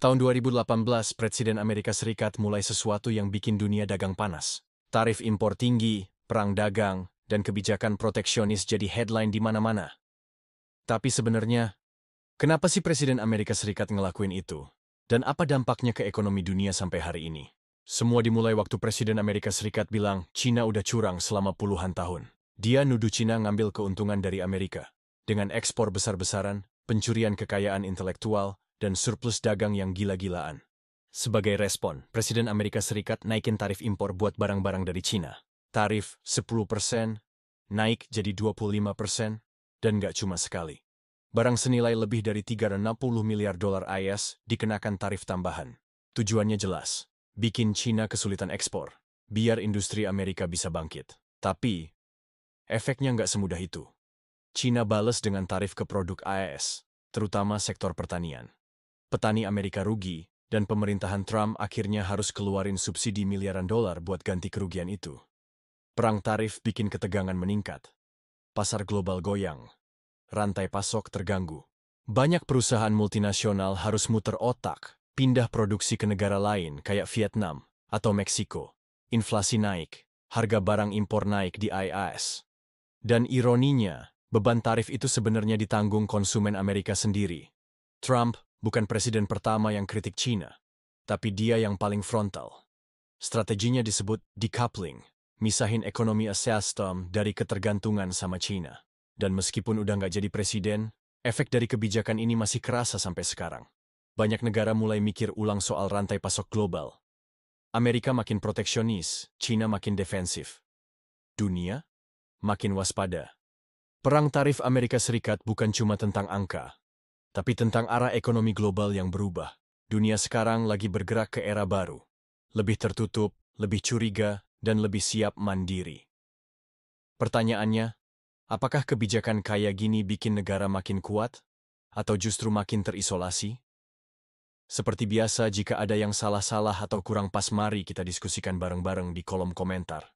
Tahun 2018, Presiden Amerika Serikat mulai sesuatu yang bikin dunia dagang panas. Tarif impor tinggi, perang dagang, dan kebijakan proteksionis jadi headline di mana-mana. Tapi sebenarnya, kenapa sih Presiden Amerika Serikat ngelakuin itu? Dan apa dampaknya ke ekonomi dunia sampai hari ini? Semua dimulai waktu Presiden Amerika Serikat bilang China udah curang selama puluhan tahun. Dia nuduh China ngambil keuntungan dari Amerika. Dengan ekspor besar-besaran, pencurian kekayaan intelektual, dan surplus dagang yang gila-gilaan. Sebagai respon, Presiden Amerika Serikat naikin tarif impor buat barang-barang dari China. Tarif 10%, naik jadi 25%, dan nggak cuma sekali. Barang senilai lebih dari 360 miliar dolar AS dikenakan tarif tambahan. Tujuannya jelas, bikin China kesulitan ekspor, biar industri Amerika bisa bangkit. Tapi, efeknya nggak semudah itu. China bales dengan tarif ke produk AS, terutama sektor pertanian. Petani Amerika rugi, dan pemerintahan Trump akhirnya harus keluarin subsidi miliaran dolar buat ganti kerugian itu. Perang tarif bikin ketegangan meningkat. Pasar global goyang. Rantai pasok terganggu. Banyak perusahaan multinasional harus muter otak, pindah produksi ke negara lain kayak Vietnam atau Meksiko. Inflasi naik, harga barang impor naik di AS. Dan ironinya, beban tarif itu sebenarnya ditanggung konsumen Amerika sendiri. Trump bukan presiden pertama yang kritik China, tapi dia yang paling frontal. Strateginya disebut decoupling, misahin ekonomi sistem dari ketergantungan sama China. Dan meskipun udah nggak jadi presiden, efek dari kebijakan ini masih kerasa sampai sekarang. Banyak negara mulai mikir ulang soal rantai pasok global. Amerika makin proteksionis, China makin defensif. Dunia makin waspada. Perang tarif Amerika Serikat bukan cuma tentang angka, tapi tentang arah ekonomi global yang berubah. Dunia sekarang lagi bergerak ke era baru. Lebih tertutup, lebih curiga, dan lebih siap mandiri. Pertanyaannya, apakah kebijakan kayak gini bikin negara makin kuat? Atau justru makin terisolasi? Seperti biasa, jika ada yang salah-salah atau kurang pas, mari kita diskusikan bareng-bareng di kolom komentar.